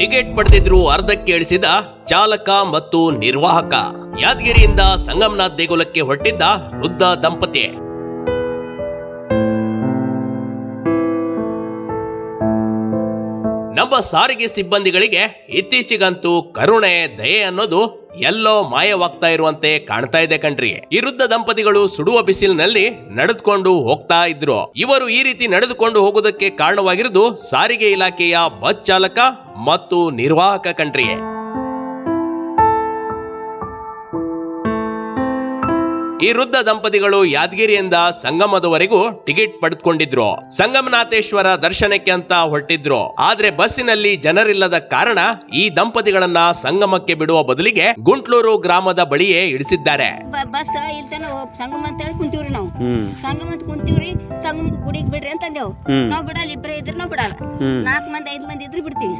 Ticket ಪಡೆದಿದ್ರು ಅರ್ಧಕ್ಕೆ ಇಳಿಸಿದ ಚಾಲಕ ಮತ್ತು ನಿರ್ವಾಹಕ. ಯಾದಗಿರಿಯಿಂದ ಸಂಗಮನಾಥ್ ದೇಗುಲಕ್ಕೆ ಹೊರಟಿದ್ದ ವೃದ್ಧ ದಂಪತಿ. ನಮ್ಮ ಸಾರಿಗೆ ಸಿಬ್ಬಂದಿಗಳಿಗೆ ಇತ್ತೀಚೆಗಂತೂ ಕರುಣೆ ದಯೆ ಅನ್ನೋದು ಎಲ್ಲೋ ಮಾಯವಾಗ್ತಾ ಇರುವಂತೆ ಕಾಣ್ತಾ ಇದೆ ಕಣ್ರಿ. ಈ ವೃದ್ಧ ದಂಪತಿಗಳು ಸುಡುವ ಬಿಸಿಲಿನಲ್ಲಿ ನಡೆದುಕೊಂಡು ಹೋಗ್ತಾ ಇದ್ರು. ಇವರು ಈ ರೀತಿ ನಡೆದುಕೊಂಡು ಹೋಗೋದಕ್ಕೆ ಕಾರಣವಾಗಿರುವುದು ಸಾರಿಗೆ ಇಲಾಖೆಯ ಬಸ್ ಚಾಲಕ ಮತ್ತು ನಿರ್ವಾಹಕ ಕಣ್ರಿ. ಈ ವೃದ್ಧ ದಂಪತಿಗಳು ಯಾದಗಿರಿಯಿಂದ ಸಂಗಮದವರೆಗೂ ಟಿಕೆಟ್ ಪಡೆದುಕೊಂಡಿದ್ರು. ಸಂಗಮನಾಥೇಶ್ವರ ದರ್ಶನಕ್ಕೆ ಅಂತ ಹೊರಟಿದ್ರು. ಆದ್ರೆ ಬಸ್ಸಿನಲ್ಲಿ ಜನರಿಲ್ಲದ ಕಾರಣ ಈ ದಂಪತಿಗಳನ್ನ ಸಂಗಮಕ್ಕೆ ಬಿಡುವ ಬದಲಿಗೆ ಗುಂಟ್ಲೂರು ಗ್ರಾಮದ ಬಳಿಯೇ ಇಳಿಸಿದ್ದಾರೆ. ಬಸ್ ಇಲ್ತನ ಸಂಗಮ ಅಂತ ಹೇಳಿ ಕುಂತೀವ್ರಿ ನಾವು. ಸಂಗಮ ಅಂತ ಕುಂತೀವ್ರಿ, ಸಂಗಮ ಗುಡಿಗೆ ಬಿಡ್ರಿ ಅಂತಂದೇವು. ನಾವ್ ಬಿಡಲ್ಲ, ಇಬ್ರೇ ಇದ್ರ ನಾವ್ ಬಿಡಲ್ಲ. 4 ಮಂದಿ 5 ಮಂದಿ ಇದ್ರು ಬಿಡ್ತೀವಿ.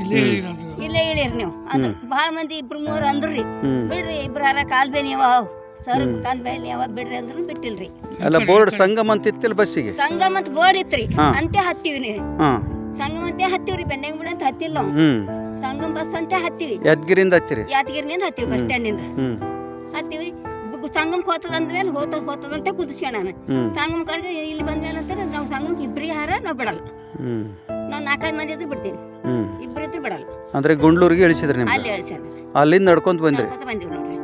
ಇಲ್ಲೇ ಇಳಿರಿ ನೀವು. ಅದ್ರ ಬಹಳ ಮಂದಿ 2-3 ಅಂದ್ರಿ ಬಿಡ್ರಿ, ಇಬ್ರಾರ ಕಾಲ್ ಬೇನಿ ಸರ್ ಕಾಲ್ ಬೇನಿ ಯಾವಾಗ ಬಿಡ್ರಿ ಅಂದ್ರು ಬಿಟ್ಟಿಲ್ರಿ. ಅಲ್ಲ ಬೋರ್ಡ್ ಸಂಗಮ ಅಂತ ಇತ್ತಿಲ್ಲ ಬಸ್ಸಿಗೆ. ಸಂಗಮ ಅಂತ ಬೋರ್ಡ್ ಇತ್ರಿ, ಅಂತೆ ಹತ್ತೀವಿ ನೀವು. ಸಂಗಮ ಅಂತೆ ಹತ್ತೀವ್ರಿ, ಬೆಂಡೆಂಗ್ ಬಿಡ ಅಂತ ಹತ್ತಿಲ್ಲ ನಾವು. ಸಂಗಮ ಬಸ್ ಅಂತ ಹತ್ತೀವಿ. ಯಾದಗಿರಿಯಿಂದ ಹತ್ತಿರಿ? ಯಾದಗಿರಿನಿಂದ ಹತ್ತೀವಿ, ಬಸ್ ಸ್ಟ್ಯಾಂಡ್ ನಿಂದ ಹತ್ತೀವಿ. ಸಂಗಮಕ್ಕೆ ಹೋತದ ಅಂದ್ಮೇಲೆ ಹೋತದಂತೆ ಕುದಿಸ್ಕೊಂಡ ನಾನು. ಸಂಗಮ ಕರ್ಗೆ ಇಲ್ಲಿ ಬಂದ್ಮೇಲೆ ಅಂತ ನಾವು ಸಂಗಮಕ್ಕೆ ಇಬ್ರಿ ಹಾರ ನಾವು ಬಿಡಲ್ಲ. ನಾವು 4-5 ಮಂದಿ ಇದ್ರು ಬಿಡ್ತೀವಿ, ಇಬ್ರಿದ್ರು ಬಿಡಲ್ಲ. ಅಂದ್ರೆ ಗುಂಡ್ಲೂರಿಗೆ ಇಳಿಸಿದ್ರಿ ನಿಮ್ಗೆ? ಅಲ್ಲಿ ಇಳಿಸ್ಯಾರ. ಅಲ್ಲಿಂದ ನಡ್ಕೊಂತ ಬಂದ್ರಿ? ಬಂದಿವಿ ನೋಡ್ರಿ.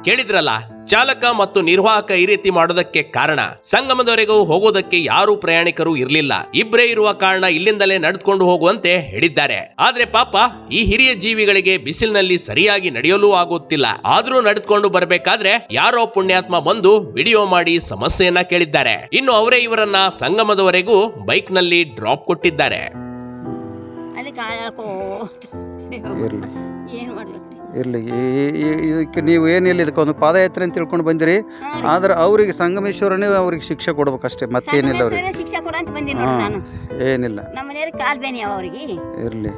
ಕೇಳಿದ್ರಲ್ಲ, ಚಾಲಕ ಮತ್ತು ನಿರ್ವಾಹಕ ಈ ರೀತಿ ಮಾಡೋದಕ್ಕೆ ಕಾರಣ ಸಂಗಮದವರೆಗೂ ಹೋಗೋದಕ್ಕೆ ಯಾರು ಪ್ರಯಾಣಿಕರು ಇರ್ಲಿಲ್ಲ. ಇಬ್ರೇ ಇರುವ ಕಾರಣ ಇಲ್ಲಿಂದಲೇ ನಡೆದುಕೊಂಡು ಹೋಗುವಂತೆ ಹೇಳಿದ್ದಾರೆ. ಆದ್ರೆ ಪಾಪ ಈ ಹಿರಿಯ ಜೀವಿಗಳಿಗೆ ಬಿಸಿಲಿನಲ್ಲಿ ಸರಿಯಾಗಿ ನಡೆಯಲು ಆಗುತ್ತಿಲ್ಲ. ಆದ್ರೂ ನಡೆದುಕೊಂಡು ಬರಬೇಕಾದ್ರೆ ಯಾರೋ ಪುಣ್ಯಾತ್ಮ ಬಂದು ವಿಡಿಯೋ ಮಾಡಿ ಸಮಸ್ಯೆಯನ್ನ ಕೇಳಿದ್ದಾರೆ. ಇನ್ನು ಅವರೇ ಇವರನ್ನ ಸಂಗಮದವರೆಗೂ ಬೈಕ್ ನಲ್ಲಿ ಡ್ರಾಪ್ ಕೊಟ್ಟಿದ್ದಾರೆ. ಇರ್ಲಿ, ಇದಕ್ಕೆ ನೀವು ಏನಿಲ್ಲ, ಇದಕ್ಕೊಂದು ಪಾದಯಾತ್ರೆ ಅಂತ ತಿಳ್ಕೊಂಡು ಬಂದಿರಿ. ಆದ್ರೆ ಅವ್ರಿಗೆ ಸಂಗಮೇಶ್ವರನೇ ಅವ್ರಿಗೆ ಶಿಕ್ಷೆ ಕೊಡ್ಬೇಕಷ್ಟೇ, ಮತ್ತೇನಿಲ್ಲ. ಅವ್ರಿಗೆ ಶಿಕ್ಷೆ ಕೊಡಂತ ಬಂದಿನಿ ನೋಡಿ ನಾನು. ಏನಿಲ್ಲ, ನಮ್ಮ ಮನೆಯವ್ರಿಗೆ ಕಾಲ್ ಬೇನಿ ಅವ್ರಿಗೆ ಇರ್ಲಿ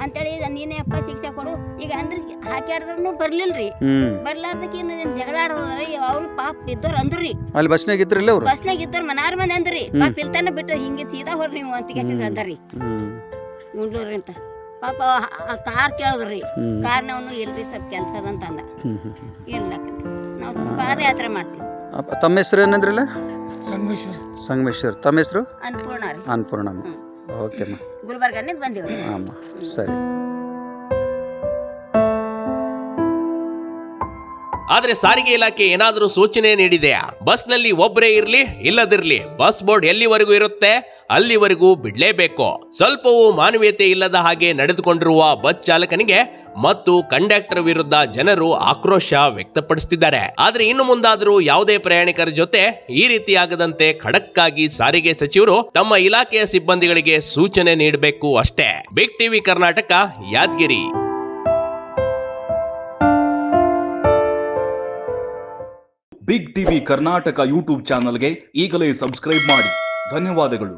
ಅಂತೇಳಿ ನೀನೇ ಅಪ್ಪ ಶಿಕ್ಷೆ ಕೊಡು. ಈಗ ಅಂದ್ರೆ ಹಾಕ್ಯಾಡ್ರು ಬರ್ಲಿಲ್ರಿ. ಬರ್ಲಾರ್ದಕ್ಕೆ ಜಗಳ ಆಡೋದ್ರಿ. ಅವ್ರು ಪಾಪ ಇದ್ದವ್ರು ಅಂದ್ರಿ. ಅಲ್ಲಿ ಬಸ್ನಾಗ ಇದ್ರಿಲ್ಲ? ಅವ್ರು ಬಸ್ನಾಗ ಇದ್ದವ್ರು ಮನಾರ್ ಮಂದಿ ಅಂದ್ರಿ. ಪಾಪ ಇಲ್ತಾನ ಬಿಟ್ರೆ ಹಿಂಗೆ ಸೀದಾ ಹೊರ ನೀವು ಅಂತ ಅಂದ್ರಿ. ಗುಂಡ್ಲೂರಿ ಅಂತ ಪಾಪ ಕಾರ್ ಕೇಳಿದ್ರಿ. ಕಾರ್ನವನು ಇಲ್ರಿ ಸ್ವಲ್ಪ ಕೆಲಸ ಅಂತ ಅಂದ. ಇರ್ಲಕ್ಕ ನಾವು ಪಾದಯಾತ್ರೆ ಮಾಡ್ತೀವಿ. ತಮ್ಮ ಹೆಸರು ಏನಂದ್ರಲ್ಲ? ಸಂಗಮೇಶ್ವರ್. ತಮ್ಮ ಹೆಸರು? ಅನ್ನಪೂರ್ಣ ರೀ. ಅನ್ನಪೂರ್ಣಮ್ಮ. ಓಕೆಮ್ಮ. ಗುಲ್ಬರ್ಗನಿಂದ ಬಂದೀವಿ. ಅಮ್ಮ ಸರಿ. ಆದ್ರೆ ಸಾರಿಗೆ ಇಲಾಖೆ ಏನಾದ್ರೂ ಸೂಚನೆ ನೀಡಿದೆಯಾ? ಬಸ್ ನಲ್ಲಿ ಒಬ್ಬರೇ ಇರ್ಲಿ ಇಲ್ಲದಿರ್ಲಿ, ಬಸ್ ಬೋರ್ಡ್ ಎಲ್ಲಿವರೆಗೂ ಇರುತ್ತೆ ಅಲ್ಲಿವರೆಗೂ ಬಿಡ್ಲೇಬೇಕು. ಸ್ವಲ್ಪವೂ ಮಾನವೀಯತೆ ಇಲ್ಲದ ಹಾಗೆ ನಡೆದುಕೊಂಡಿರುವ ಬಸ್ ಚಾಲಕನಿಗೆ ಮತ್ತು ಕಂಡಕ್ಟರ್ ವಿರುದ್ಧ ಜನರು ಆಕ್ರೋಶ ವ್ಯಕ್ತಪಡಿಸುತ್ತಿದ್ದಾರೆ. ಆದ್ರೆ ಇನ್ನು ಮುಂದಾದರೂ ಯಾವುದೇ ಪ್ರಯಾಣಿಕರ ಜೊತೆ ಈ ರೀತಿಯಾಗದಂತೆ ಖಡಕ್ ಆಗಿ ಸಾರಿಗೆ ಸಚಿವರು ತಮ್ಮ ಇಲಾಖೆಯ ಸಿಬ್ಬಂದಿಗಳಿಗೆ ಸೂಚನೆ ನೀಡಬೇಕು ಅಷ್ಟೇ. Big TV Karnataka, Yadgir. Big TV Karnataka YouTube ಚಾನಲ್ಗೆ ಈಗಲೇ ಸಬ್ಸ್ಕ್ರೈಬ್ ಮಾಡಿ. ಧನ್ಯವಾದಗಳು.